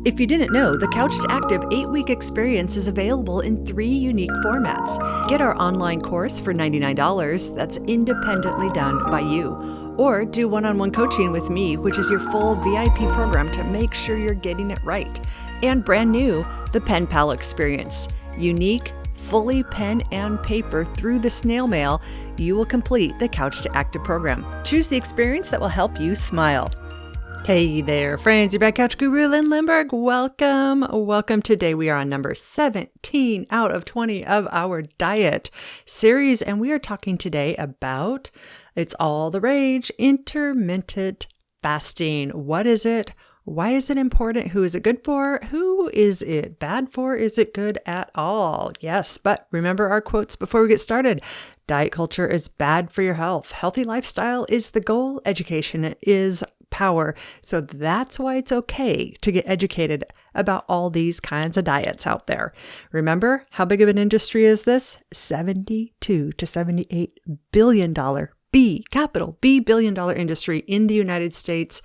If you didn't know, the Couch to Active 8-week experience is available in 3 unique formats. Get our online course for $99 that's independently done by you. Or do one-on-one coaching with me, which is your full VIP program to make sure you're getting it right. And brand new, the Pen Pal experience. Unique, fully pen and paper through the snail mail, you will complete the Couch to Active program. Choose the experience that will help you smile. Hey there, friends, your bad couch guru, Lynn Lindberg. Welcome. Today we are on number 17 out of 20 of our diet series, and we are talking today about, it's all the rage, intermittent fasting. What is it? Why is it important? Who is it good for? Who is it bad for? Is it good at all? Yes, but remember our quotes before we get started. Diet culture is bad for your health. Healthy lifestyle is the goal. Education is power. So that's why it's okay to get educated about all these kinds of diets out there. Remember, how big of an industry is this? $72 to $78 billion, capital B billion dollar industry in the United States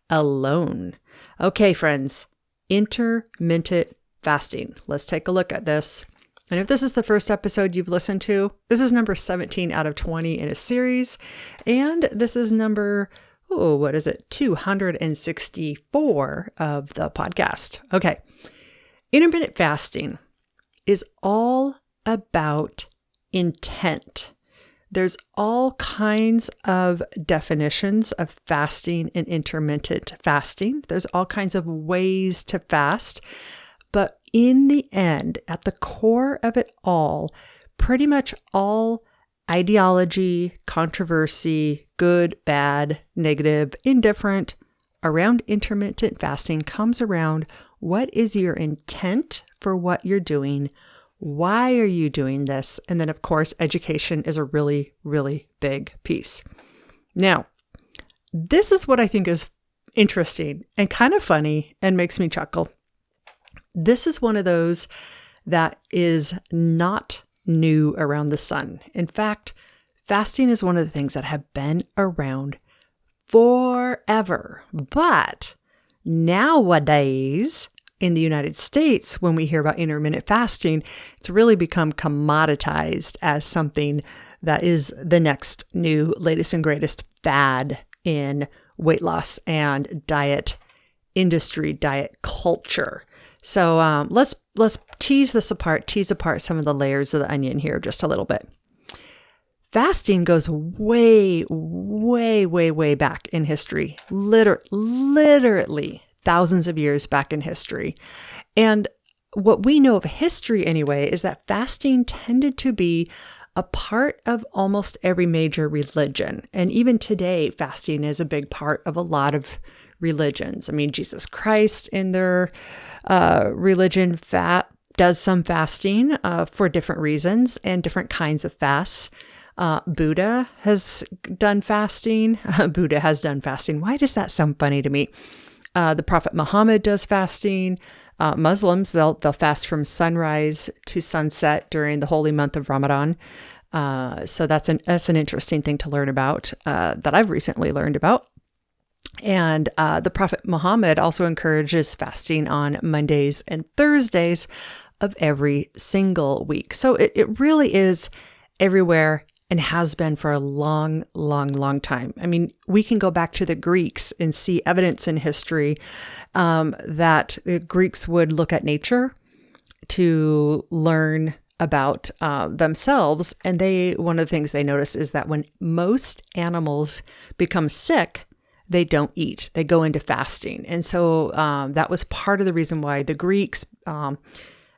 alone. Okay, friends, intermittent fasting. Let's take a look at this. And if this is the first episode you've listened to, this is number 17 out of 20 in a series. And this is number 264 of the podcast. Okay. Intermittent fasting is all about intent. There's all kinds of definitions of fasting and intermittent fasting. There's all kinds of ways to fast. But in the end, at the core of it all, pretty much all ideology, controversy, good, bad, negative, indifferent, around intermittent fasting comes around what is your intent for what you're doing? Why are you doing this? And then, of course, education is a really, really big piece. Now, this is what I think is interesting and kind of funny and makes me chuckle. This is one of those that is not new around the sun. In fact, fasting is one of the things that have been around forever. But nowadays, in the United States, when we hear about intermittent fasting, it's really become commoditized as something that is the next new, latest and greatest fad in weight loss and diet industry, diet culture. So let's tease apart some of the layers of the onion here just a little bit. Fasting goes way, way, way, way back in history, literally thousands of years back in history. And what we know of history anyway is that fasting tended to be a part of almost every major religion. And even today, fasting is a big part of a lot of religions. I mean, Jesus Christ in their religion does some fasting for different reasons and different kinds of fasts. Buddha has done fasting. Why does that sound funny to me? The Prophet Muhammad does fasting. Muslims, they'll fast from sunrise to sunset during the holy month of Ramadan. So that's an interesting thing to learn about that I've recently learned about. And the Prophet Muhammad also encourages fasting on Mondays and Thursdays of every single week. So it really is everywhere and has been for a long, long, long time. I mean, we can go back to the Greeks and see evidence in history that the Greeks would look at nature to learn about themselves. And one of the things they notice is that when most animals become sick, they don't eat. They go into fasting. And so that was part of the reason why the Greeks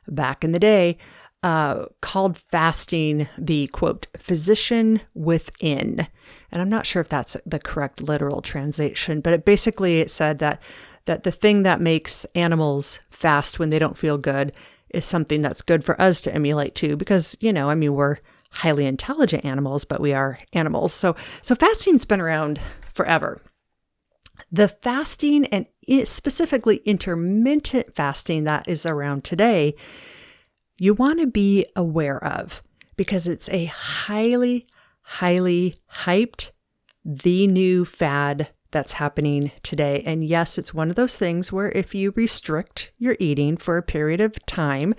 back in the day called fasting the, quote, physician within. And I'm not sure if that's the correct literal translation, but it said that the thing that makes animals fast when they don't feel good is something that's good for us to emulate too, because, we're highly intelligent animals, but we are animals. So fasting's been around forever. The fasting and specifically intermittent fasting that is around today, you want to be aware of because it's a highly, highly hyped, the new fad that's happening today. And yes, it's one of those things where if you restrict your eating for a period of time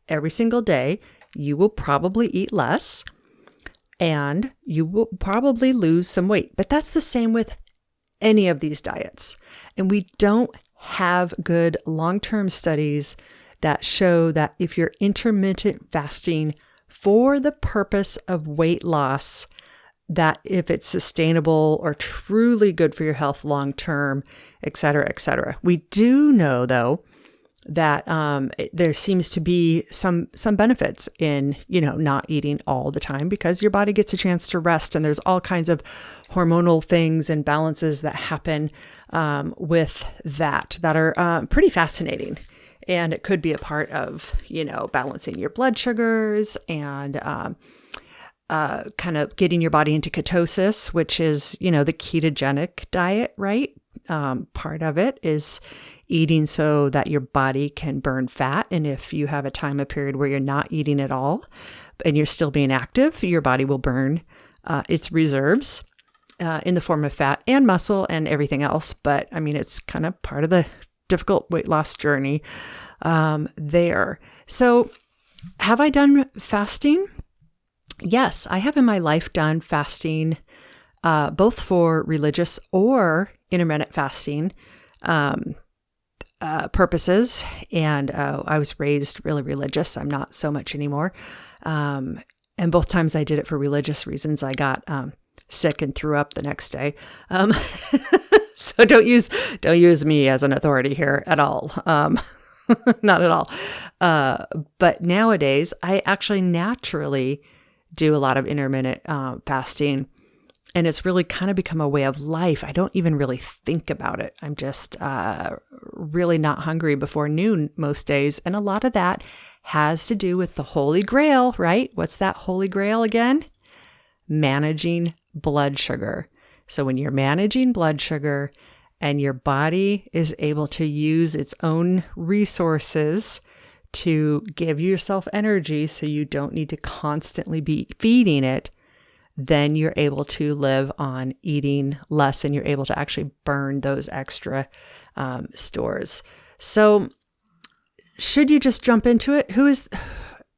every single day, you will probably eat less and you will probably lose some weight. But that's the same with any of these diets. And we don't have good long-term studies that show that if you're intermittent fasting for the purpose of weight loss, that if it's sustainable or truly good for your health long-term, et cetera, et cetera. We do know, though, that there seems to be some benefits in, not eating all the time because your body gets a chance to rest. And there's all kinds of hormonal things and balances that happen with that are pretty fascinating. And it could be a part of, balancing your blood sugars and kind of getting your body into ketosis, which is, the ketogenic diet, right? Part of it is eating so that your body can burn fat. And if you have a period where you're not eating at all and you're still being active, your body will burn its reserves in the form of fat and muscle and everything else. But I mean, it's kind of part of the difficult weight loss journey there. So have I done fasting? Yes, I have in my life done fasting, both for religious or intermittent fasting purposes. And I was raised really religious. I'm not so much anymore. And both times I did it for religious reasons. I got sick and threw up the next day. So don't use me as an authority here at all. Not at all. But nowadays, I actually naturally do a lot of intermittent fasting. And it's really kind of become a way of life. I don't even really think about it. I'm just really not hungry before noon most days. And a lot of that has to do with the Holy Grail, right? What's that Holy Grail again? Managing blood sugar. So when you're managing blood sugar and your body is able to use its own resources to give yourself energy so you don't need to constantly be feeding it, then you're able to live on eating less and you're able to actually burn those extra stores. So should you just jump into it?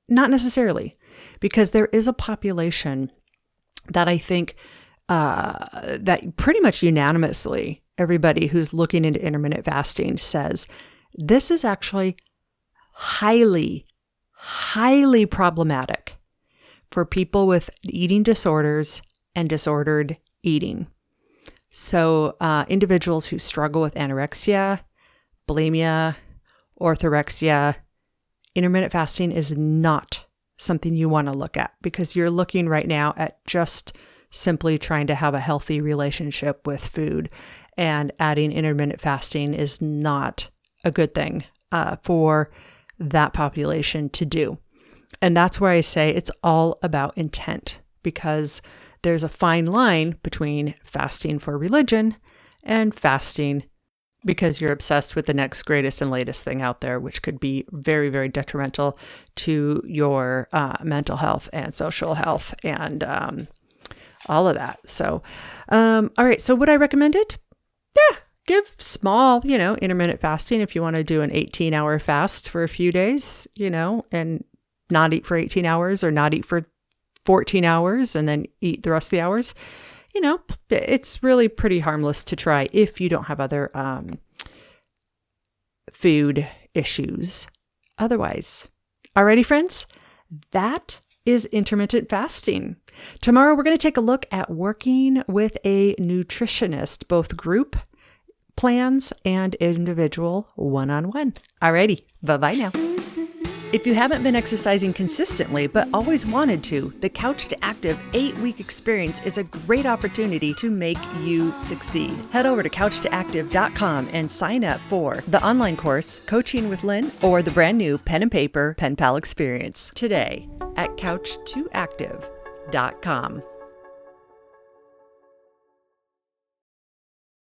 Not necessarily, because there is a population that I think that pretty much unanimously, everybody who's looking into intermittent fasting says this is actually highly, highly problematic for people with eating disorders and disordered eating. So individuals who struggle with anorexia, bulimia, orthorexia, intermittent fasting is not something you want to look at because you're looking right now at just simply trying to have a healthy relationship with food, and adding intermittent fasting is not a good thing for that population to do. And that's where I say it's all about intent, because there's a fine line between fasting for religion and fasting because you're obsessed with the next greatest and latest thing out there, which could be very, very detrimental to your mental health and social health and all of that. So, all right. So would I recommend it? Yeah. Give small, intermittent fasting if you want to do an 18-hour fast for a few days, and not eat for 18 hours or not eat for 14 hours and then eat the rest of the hours. It's really pretty harmless to try if you don't have other food issues otherwise. Alrighty, friends, that is intermittent fasting. Tomorrow, we're going to take a look at working with a nutritionist, both group plans and individual one-on-one. Alrighty, bye-bye now. If you haven't been exercising consistently but always wanted to, the Couch to Active 8-week experience is a great opportunity to make you succeed. Head over to couchtoactive.com and sign up for the online course, Coaching with Lynn, or the brand new pen and paper pen pal experience today at couchtoactive.com.